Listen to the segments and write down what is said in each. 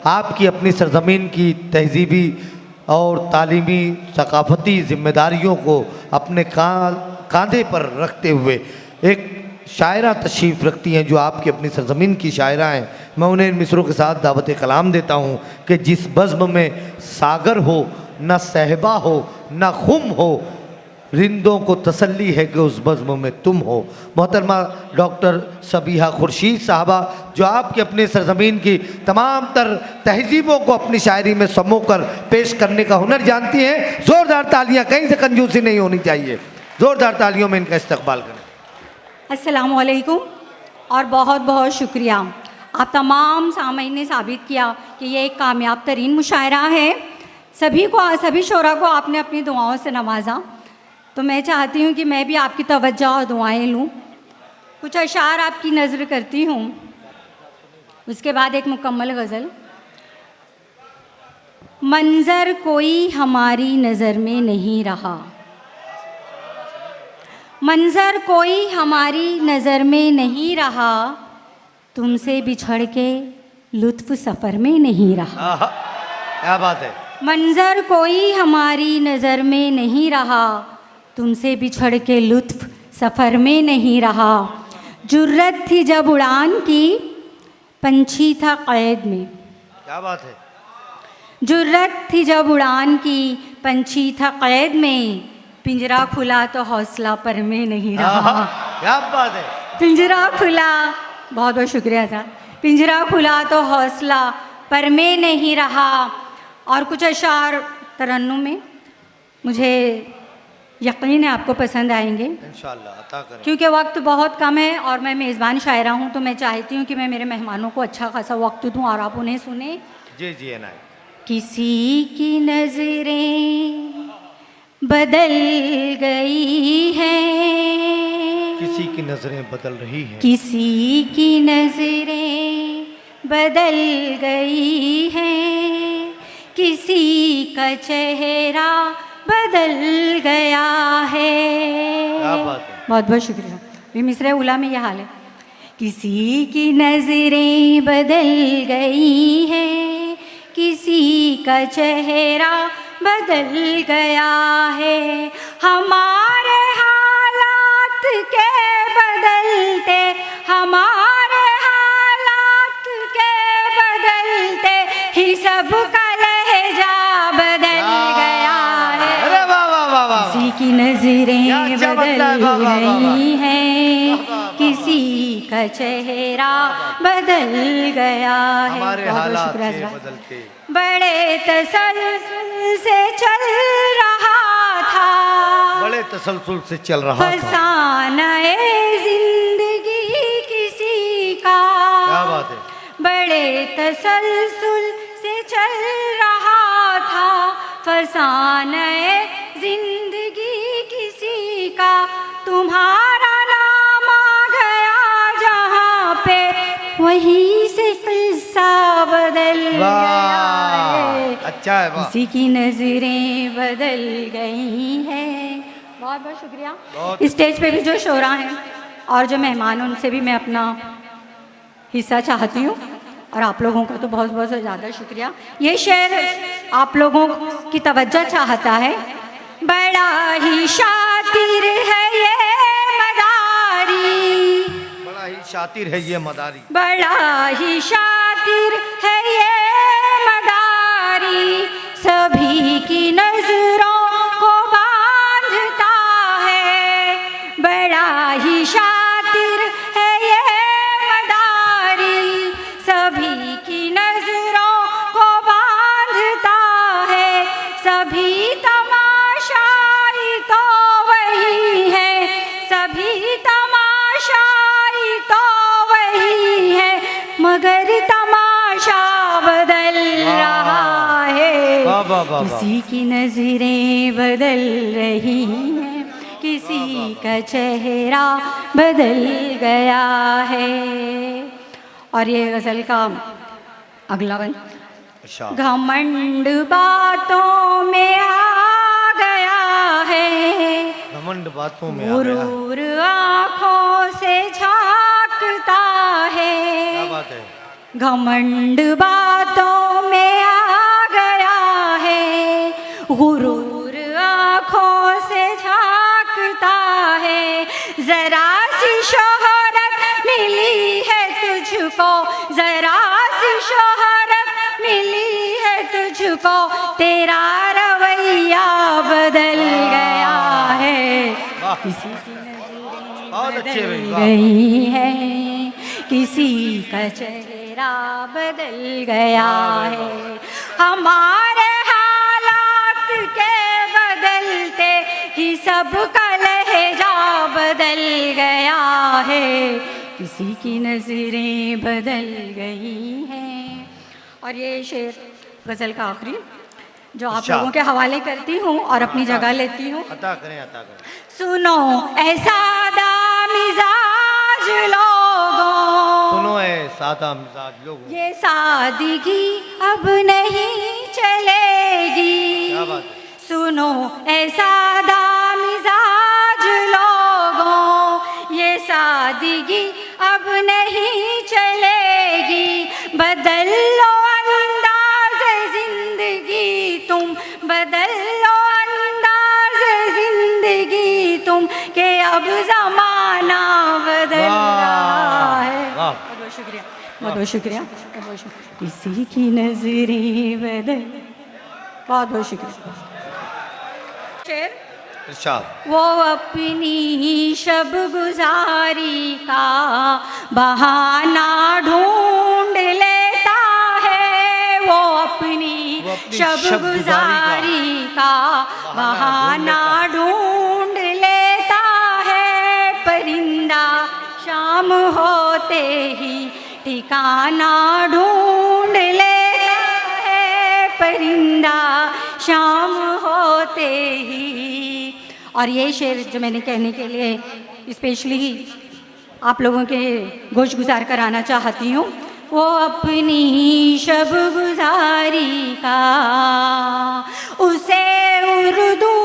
आपकी अपनी सरजमीन की तहजीबी और तालीमी सकाफ़ती ज़िम्मेदारियों को अपने कांधे पर रखते हुए एक शायरा तशरीफ़ रखती हैं जो आपकी अपनी सरजमीन की शायरा हैं। मैं उन्हें इन मिसरों के साथ दावत कलाम देता हूँ कि जिस बज़्म में सागर हो न सहबा हो न खुम हो, रिंदों को तसल्ली है कि उस बज़्म में तुम हो। मोहतरमा डॉक्टर सबीहा खुर्शीद साहबा, जो आपकी अपनी सरजमीन की तमाम तर तहजीबों को अपनी शायरी में समो कर पेश करने का हुनर जानती हैं। ज़ोरदार तालियां, कहीं से कंजूसी नहीं होनी चाहिए। ज़ोरदार तालियों में इनका इस्तकबाल करें। अस्सलाम वालेकुम और बहुत बहुत शुक्रिया। आप तमाम सामीन ने साबित किया कि ये एक कामयाब तरीन मुशायरा है। सभी शोरा को आपने अपनी दुआओं से नवाजा, तो मैं चाहती हूँ कि मैं भी आपकी तवज्जो और दुआएं लूँ। कुछ अशार आपकी नज़र करती हूँ, उसके बाद एक मुकम्मल गज़ल। मंज़र कोई हमारी नज़र में नहीं रहा, मंज़र कोई हमारी नज़र में नहीं रहा, तुमसे बिछड़ के लुत्फ़ सफ़र में नहीं रहा। क्या बात है। मंज़र कोई हमारी नज़र में नहीं रहा, तुमसे बिछड़ के लुत्फ़ सफ़र में नहीं रहा। जुर्रत थी जब उड़ान की, पंछी था क़ैद में। क्या बात है। जुर्रत थी जब उड़ान की, पंछी था क़ैद में, पिंजरा खुला तो हौसला पर में नहीं रहा। क्या बात है। पिंजरा खुला, बहुत बहुत शुक्रिया सर। पिंजरा खुला तो हौसला पर में नहीं रहा। और कुछ अशार तरन्नुम में मुझे यकीन है आपको पसंद आएंगे इंशाअल्लाह, अता करें। क्योंकि वक्त बहुत कम है और मैं मेज़बान शायरा हूँ, तो मैं चाहती हूँ कि मैं मेरे मेहमानों को अच्छा खासा वक्त दूँ और आप उन्हें सुने। जी जी है ना। किसी की नज़रें बदल गई हैं, किसी की नज़रें बदल रही हैं, किसी की नज़रें बदल गई हैं, किसी का चेहरा बदल गया है। क्या बात है। बहुत बहुत शुक्रिया। ये मिसरे उला में यह हाल है। किसी की नज़रें बदल गई हैं, किसी का चेहरा बदल गया है। हमारे हालात के बदलते, हमारे हालात के बदलते ही सबका लहजा बदल गया है। अरे वाह वाह वाह वाह। किसी की नजरें बदल गई हैं, किसी का चेहरा बदल गया है। हमारे हालात के बदलते। बड़े तसल्सल से चल रहा था, बड़े तसल्सल से चल रहा था, फसाना-ए जिंदगी किसी का। क्या बात है। बड़े तसल्सल से चल रहा था, फसाना-ए जिंदगी किसी का। तुम्हारा नाम आ गया जहाँ पे, वहीं से किस्सा बदल गया है। अच्छा है। किसी की नजरें बदल गई हैं। बहुत बहुत शुक्रिया। स्टेज पे भी जो शोरा हैं और जो मेहमान उनसे भी मैं अपना हिस्सा चाहती हूँ, और आप लोगों का तो बहुत बहुत ज़्यादा शुक्रिया। ये शेर आप लोगों की तवज्जो चाहता है। बड़ा ही शातिर है ये मदारी, बड़ा ही शातिर है ये मदारी, बड़ा ही शातिर है ये मदारी, सभी की नजरों को बांधता है। बड़ा ही शातिर है ये मदारी, सभी की नजरों को बांधता है। सभी तमाशाई तो वही है, सभी तमाशाई तो वही है, मगर तमाशा बदल रहा है। किसी की नजरें बदल रही हैं, किसी का चेहरा बदल गया है। और ये गज़ल का अगला बंद। घमंड बातों में आ गया है, घमंड बातों में गुरूर आँखों से झांकता है। क्या बात है। घमंड बातों तुझको तेरा रवैया बदल गया है, किसी की नजरें बहुत अच्छे भाई, बदल वाह। गई है, किसी का चेहरा बदल गया है। हमारे हालात के बदलते ही सबका लहजा बदल गया है, किसी की नजरें बदल गई हैं। और ये शेर गज़ल का आखिरी जो आप अच्छा। लोगों के हवाले करती हूँ और अपनी जगह लेती हूँ। अता करें, अता करें। सुनो ऐसा मिजाज लोगों, सुनो है सादा मिजाज लोगों। ये सादगी अब नहीं चलेगी। क्या बात है। सुनो ऐसा मिजाज लोगों, ये सादगी अब नहीं चलेगी। बदल लो अंदाज़ जिंदगी तुम, बदल लो अंदाज़ जिंदगी तुम, के अब जमाना बदल रहा है। वाह। बहुत बहुत शुक्रिया, बहुत बहुत शुक्रिया, बहुत बहुत शुक्रिया। किसी की नजरें बदल, बहुत बहुत शुक्रिया। शेर इरशाद। वो अपनी शब गुजारी का बहाना ढूंढ लेता है, वो अपनी शब गुजारी का बहाना ढूंढ लेता है। परिंदा शाम होते ही ठिकाना ढूंढ लेता है, परिंदा शाम होते ही। और ये शेर जो मैंने कहने के लिए स्पेशली आप लोगों के गोश गुजार कराना चाहती हूँ। वो अपनी शब गुजारी का, उसे उर्दू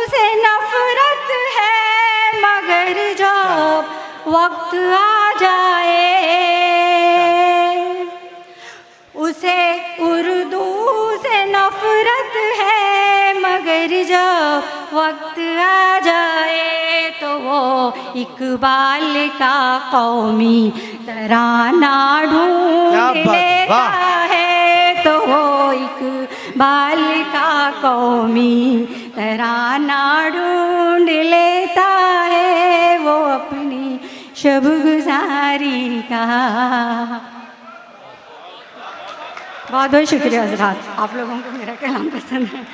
से नफरत है, मगर जब वक्त आ जाए, उसे उर्दू से नफरत है, मगर जब वक्त आ जाए तो वो इकबाल का कौमी तराना ढूंढ क्या बात है, लेता वाह। है, तो वो इकबाल का कौमी तराना ढूंढ लेता है, वो अपनी शब गुजारी का। बहुत बहुत शुक्रिया हज़रात, आप लोगों को मेरा कलाम पसंद है।